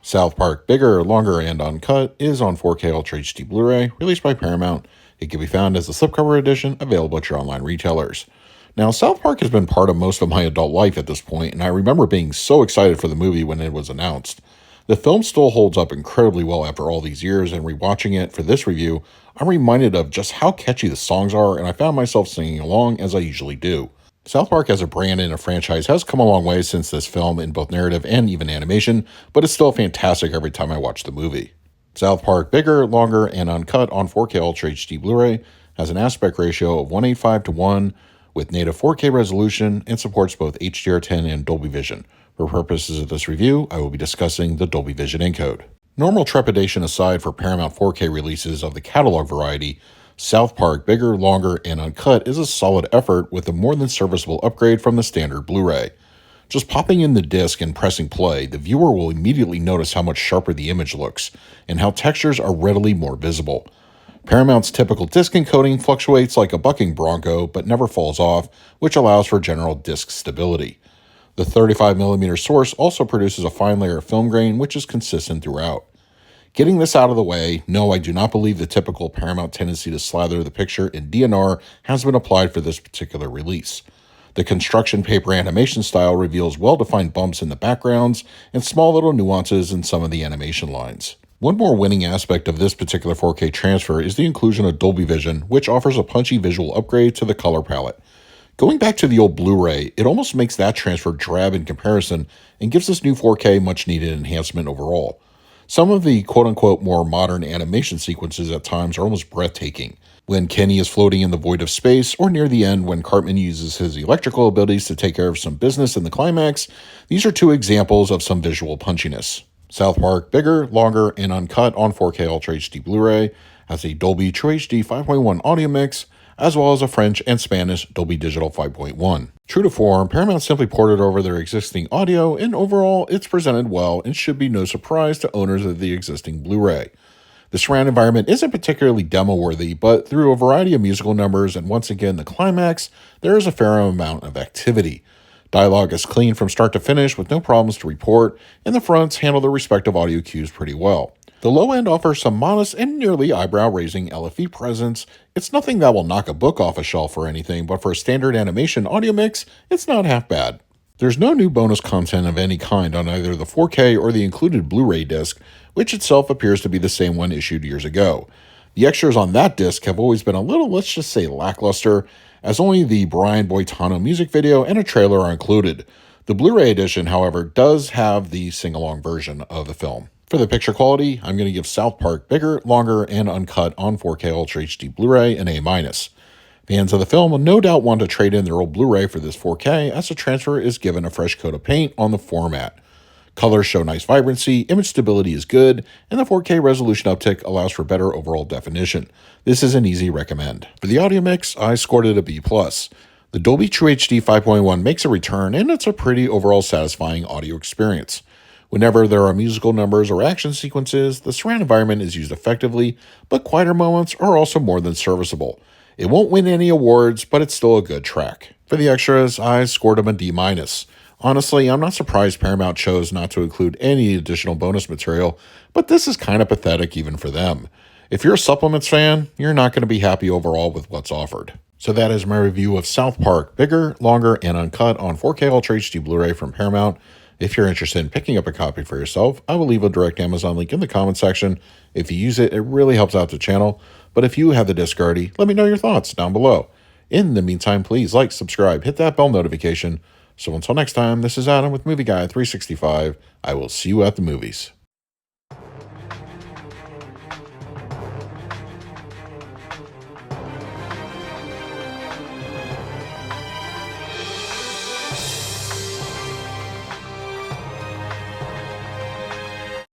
South Park Bigger, Longer, and Uncut is on 4K Ultra HD Blu-ray, released by Paramount. It can be found as the slipcover edition, available at your online retailers. Now, South Park has been part of most of my adult life at this point, and I remember being so excited for the movie when it was announced. The film still holds up incredibly well after all these years, and rewatching it for this review, I'm reminded of just how catchy the songs are, and I found myself singing along as I usually do. South Park as a brand and a franchise has come a long way since this film in both narrative and even animation, but it's still fantastic every time I watch the movie. South Park Bigger, Longer, and Uncut on 4K Ultra HD Blu-ray has an aspect ratio of 1:85:1 with native 4K resolution and supports both HDR10 and Dolby Vision. For purposes of this review, I will be discussing the Dolby Vision encode. Normal trepidation aside for Paramount 4K releases of the catalog variety, South Park Bigger, Longer, and Uncut is a solid effort with a more than serviceable upgrade from the standard Blu-ray. Just popping in the disc and pressing play, the viewer will immediately notice how much sharper the image looks, and how textures are readily more visible. Paramount's typical disc encoding fluctuates like a bucking bronco, but never falls off, which allows for general disc stability. The 35mm source also produces a fine layer of film grain, which is consistent throughout. Getting this out of the way, no, I do not believe the typical Paramount tendency to slather the picture in DNR has been applied for this particular release. The construction paper animation style reveals well-defined bumps in the backgrounds and small little nuances in some of the animation lines. One more winning aspect of this particular 4K transfer is the inclusion of Dolby Vision, which offers a punchy visual upgrade to the color palette. Going back to the old Blu-ray, it almost makes that transfer drab in comparison and gives this new 4K much-needed enhancement overall. Some of the quote-unquote more modern animation sequences at times are almost breathtaking. When Kenny is floating in the void of space, or near the end when Cartman uses his electrical abilities to take care of some business in the climax, these are two examples of some visual punchiness. South Park Bigger, Longer, and Uncut on 4K Ultra HD Blu-ray has a Dolby True HD 5.1 audio mix, as well as a French and Spanish Dolby Digital 5.1. True to form, Paramount simply ported over their existing audio, and overall, it's presented well and should be no surprise to owners of the existing Blu-ray. The surround environment isn't particularly demo-worthy, but through a variety of musical numbers and once again the climax, there is a fair amount of activity. Dialogue is clean from start to finish with no problems to report, and the fronts handle their respective audio cues pretty well. The low end offers some modest and nearly eyebrow-raising LFE presence. It's nothing that will knock a book off a shelf or anything, but for a standard animation audio mix, it's not half bad. There's no new bonus content of any kind on either the 4K or the included Blu-ray disc, which itself appears to be the same one issued years ago. The extras on that disc have always been a little, let's just say, lackluster, as only the Brian Boitano music video and a trailer are included. The Blu-ray edition, however, does have the sing-along version of the film. For the picture quality, I'm going to give South Park Bigger, Longer, and Uncut on 4K Ultra HD Blu-ray an A-. Fans of the film will no doubt want to trade in their old Blu-ray for this 4K, as the transfer is given a fresh coat of paint on the format. Colors show nice vibrancy, image stability is good, and the 4K resolution uptick allows for better overall definition. This is an easy recommend. For the audio mix, I scored it a B+. The Dolby True HD 5.1 makes a return, and it's a pretty overall satisfying audio experience. Whenever there are musical numbers or action sequences, the surround environment is used effectively, but quieter moments are also more than serviceable. It won't win any awards, but it's still a good track. For the extras, I scored them a D-. Honestly, I'm not surprised Paramount chose not to include any additional bonus material, but this is kind of pathetic even for them. If you're a supplements fan, you're not going to be happy overall with what's offered. So that is my review of South Park Bigger, Longer, and Uncut on 4K Ultra HD Blu-ray from Paramount. If you're interested in picking up a copy for yourself, I will leave a direct Amazon link in the comment section. If you use it, it really helps out the channel. But if you have the disc already, let me know your thoughts down below. In the meantime, please like, subscribe, hit that bell notification. So until next time, this is Adam with Movie Guy 365. I will see you at the movies.